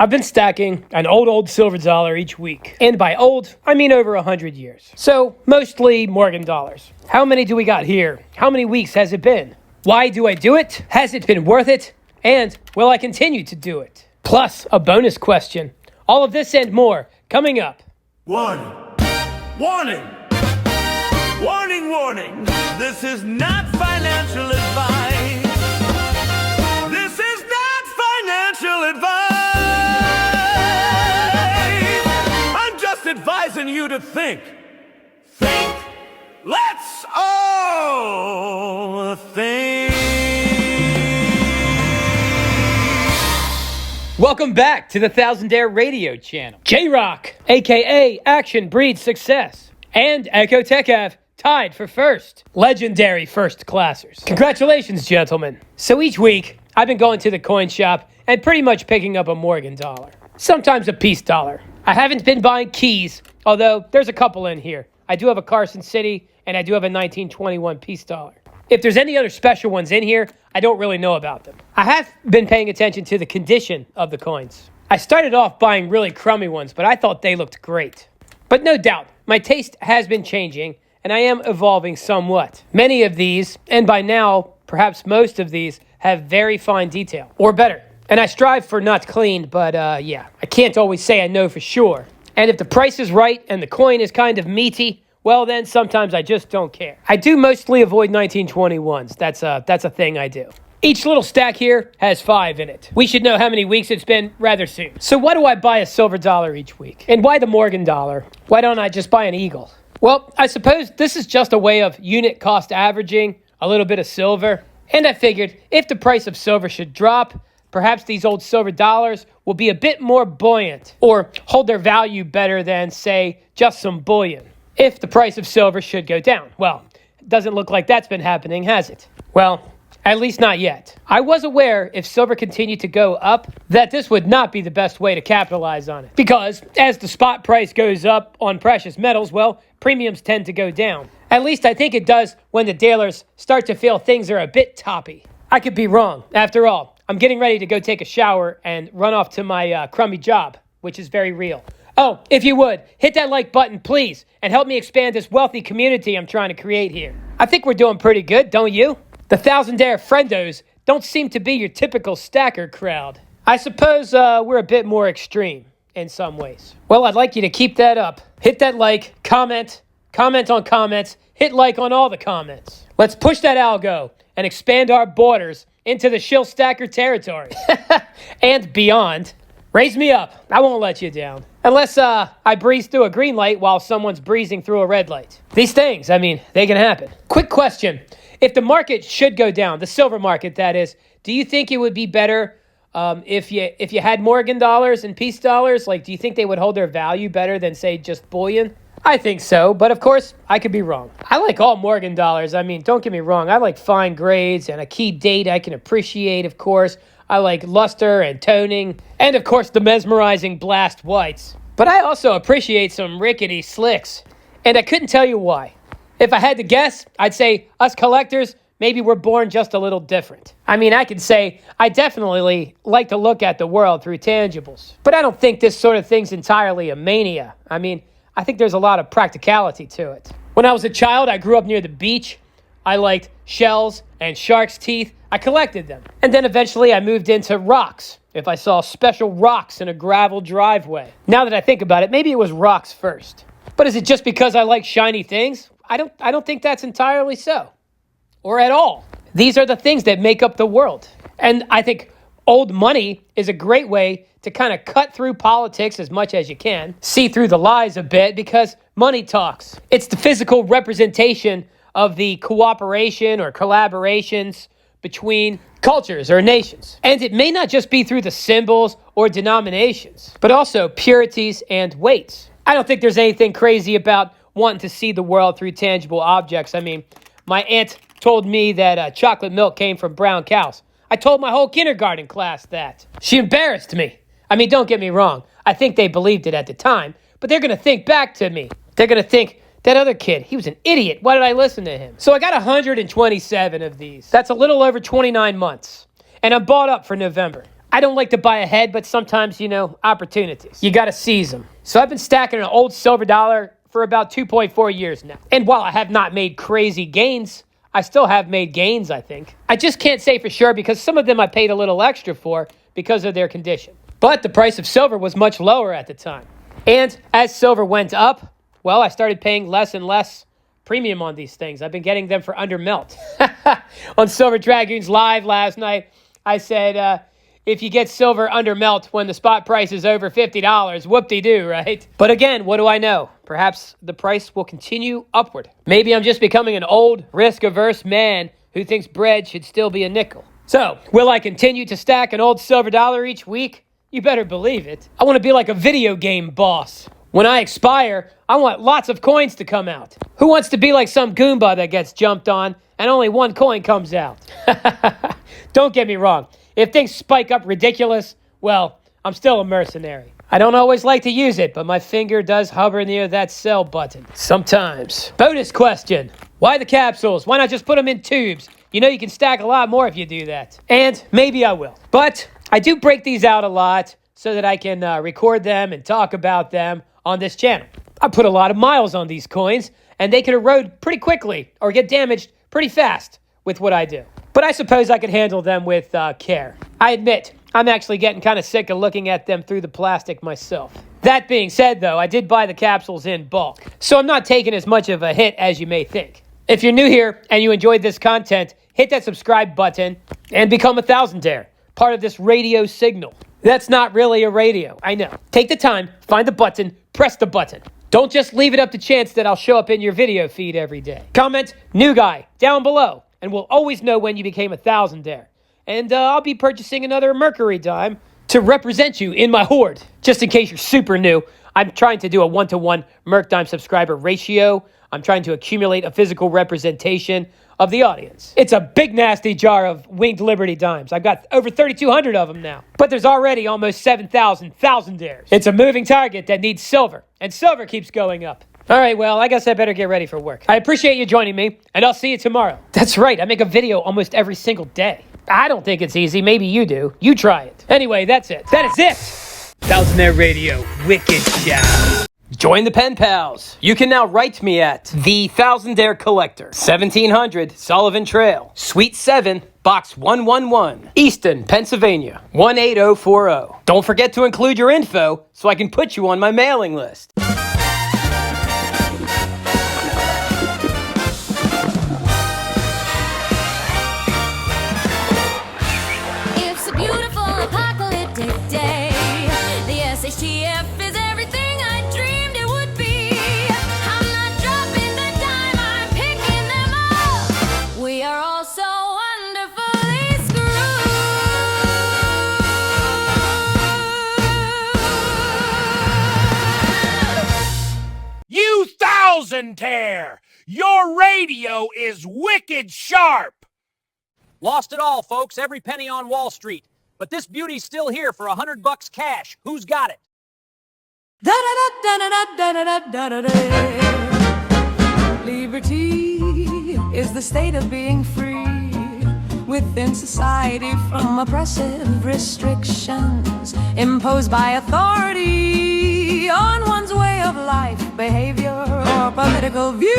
I've been stacking an old silver dollar each week. And by old, I mean over 100 years. So, mostly Morgan dollars. How many do we got here? How many weeks has it been? Why do I do it? Has it been worth it? And will I continue to do it? Plus, a bonus question. All of this and more coming up. Warning! Warning! Warning, warning! This is not financial advice. This is not financial advice. I'm just advising you to think. Think. Let's all think. Welcome back to the Thousandaire Radio channel. J-Rock, a.k.a. Action Breeds Success, and Echo Tech Ave tied for first. Legendary first classers. Congratulations, gentlemen. So each week, I've been going to the coin shop and pretty much picking up a Morgan dollar. Sometimes a peace dollar. I haven't been buying keys, although there's a couple in here. I do have a Carson City, and I do have a 1921 peace dollar. If there's any other special ones in here, I don't really know about them. I have been paying attention to the condition of the coins. I started off buying really crummy ones, but I thought they looked great. But no doubt, my taste has been changing, and I am evolving somewhat. Many of these, and by now, perhaps most of these, have very fine detail, or better. And I strive for not clean, but yeah, I can't always say I know for sure. And if the price is right and the coin is kind of meaty, well then sometimes I just don't care. I do mostly avoid 1921s. That's a thing I do. Each little stack here has 5 in it. We should know how many weeks it's been rather soon. So why do I buy a silver dollar each week? And why the Morgan dollar? Why don't I just buy an eagle? Well, I suppose this is just a way of unit cost averaging, a little bit of silver. And I figured if the price of silver should drop, perhaps these old silver dollars will be a bit more buoyant or hold their value better than, say, just some bullion. If the price of silver should go down. Well, it doesn't look like that's been happening, has it? Well, at least not yet. I was aware if silver continued to go up, that this would not be the best way to capitalize on it. Because as the spot price goes up on precious metals, well, premiums tend to go down. At least I think it does when the dealers start to feel things are a bit toppy. I could be wrong. After all, I'm getting ready to go take a shower and run off to my crummy job, which is very real. Oh, if you would, hit that like button, please, and help me expand this wealthy community I'm trying to create here. I think we're doing pretty good, don't you? The Thousandaire friendos don't seem to be your typical stacker crowd. I suppose we're a bit more extreme in some ways. Well, I'd like you to keep that up. Hit that like, comment on comments, hit like on all the comments. Let's push that algo and expand our borders into the shill stacker territory. And beyond. Raise me up. I won't let you down. Unless I breeze through a green light while someone's breezing through a red light. These things, I mean, they can happen. Quick question. If the market should go down, the silver market that is, do you think it would be better if you had Morgan dollars and peace dollars? Like, do you think they would hold their value better than, say, just bullion? I think so, but of course, I could be wrong. I like all Morgan dollars. I mean, don't get me wrong. I like fine grades and a key date I can appreciate, of course. I like luster and toning, and of course the mesmerizing blast whites. But I also appreciate some rickety slicks, and I couldn't tell you why. If I had to guess, I'd say us collectors, maybe we're born just a little different. I mean, I could say I definitely like to look at the world through tangibles, but I don't think this sort of thing's entirely a mania. I mean, I think there's a lot of practicality to it. When I was a child, I grew up near the beach. I liked shells and shark's teeth. I collected them. And then eventually I moved into rocks. If I saw special rocks in a gravel driveway. Now that I think about it, maybe it was rocks first. But is it just because I like shiny things? I don't think that's entirely so. Or at all. These are the things that make up the world. And I think old money is a great way to kind of cut through politics as much as you can. See through the lies a bit because money talks. It's the physical representation of the cooperation or collaborations between cultures or nations. And it may not just be through the symbols or denominations, but also purities and weights. I don't think there's anything crazy about wanting to see the world through tangible objects. I mean, my aunt told me that chocolate milk came from brown cows. I told my whole kindergarten class that. She embarrassed me. I mean, don't get me wrong. I think they believed it at the time, but they're going to think back to me. They're going to think, that other kid, he was an idiot. Why did I listen to him? So I got 127 of these. That's a little over 29 months. And I'm bought up for November. I don't like to buy ahead, but sometimes, opportunities. You got to seize them. So I've been stacking an old silver dollar for about 2.4 years now. And while I have not made crazy gains, I still have made gains, I think. I just can't say for sure because some of them I paid a little extra for because of their condition. But the price of silver was much lower at the time. And as silver went up, well, I started paying less and less premium on these things. I've been getting them for under melt. On Silver Dragoons Live last night, I said, if you get silver under melt when the spot price is over $50, whoop-de-doo, right? But again, what do I know? Perhaps the price will continue upward. Maybe I'm just becoming an old, risk-averse man who thinks bread should still be a nickel. So, will I continue to stack an old silver dollar each week? You better believe it. I want to be like a video game boss. When I expire, I want lots of coins to come out. Who wants to be like some Goomba that gets jumped on and only one coin comes out? Don't get me wrong. If things spike up ridiculous, well, I'm still a mercenary. I don't always like to use it, but my finger does hover near that sell button. Sometimes. Bonus question. Why the capsules? Why not just put them in tubes? You know you can stack a lot more if you do that. And maybe I will. But I do break these out a lot so that I can record them and talk about them on this channel. I put a lot of miles on these coins, and they can erode pretty quickly or get damaged pretty fast with what I do. But I suppose I could handle them with care. I admit, I'm actually getting kind of sick of looking at them through the plastic myself. That being said, though, I did buy the capsules in bulk, so I'm not taking as much of a hit as you may think. If you're new here and you enjoyed this content, hit that subscribe button and become a thousandaire, part of this radio signal. That's not really a radio, I know. Take the time, find the button, press the button. Don't just leave it up to chance that I'll show up in your video feed every day. Comment, new guy, down below, and we'll always know when you became a thousandaire. And I'll be purchasing another Mercury dime to represent you in my horde. Just in case you're super new, I'm trying to do a 1-to-1 Merc dime subscriber ratio. I'm trying to accumulate a physical representation of the audience. It's a big nasty jar of Winged Liberty dimes. I've got over 3,200 of them now. But there's already almost 7,000 thousandaires. It's a moving target that needs silver, and silver keeps going up. All right, well, I guess I better get ready for work. I appreciate you joining me, and I'll see you tomorrow. That's right, I make a video almost every single day. I don't think it's easy. Maybe you do. You try it. Anyway, that's it. That is it. Thousandaire Radio, wicked shout. Join the pen pals. You can now write me at The Thousandaire Collector, 1700 Sullivan Trail, Suite 7, Box 111, Easton, Pennsylvania, 18040. Don't forget to include your info so I can put you on my mailing list. It's a beautiful apocalyptic day. The SHTF is everything I dreamed it would be. I'm not dropping the dime, I'm picking them up. We are all so wonderfully screwed. You thousandaire! Your radio is wicked sharp! Lost it all, folks. Every penny on Wall Street. But this beauty's still here for $100 cash. Who's got it? Liberty is the state of being free within society from oppressive restrictions imposed by authority on one's way of life, behavior, or political view.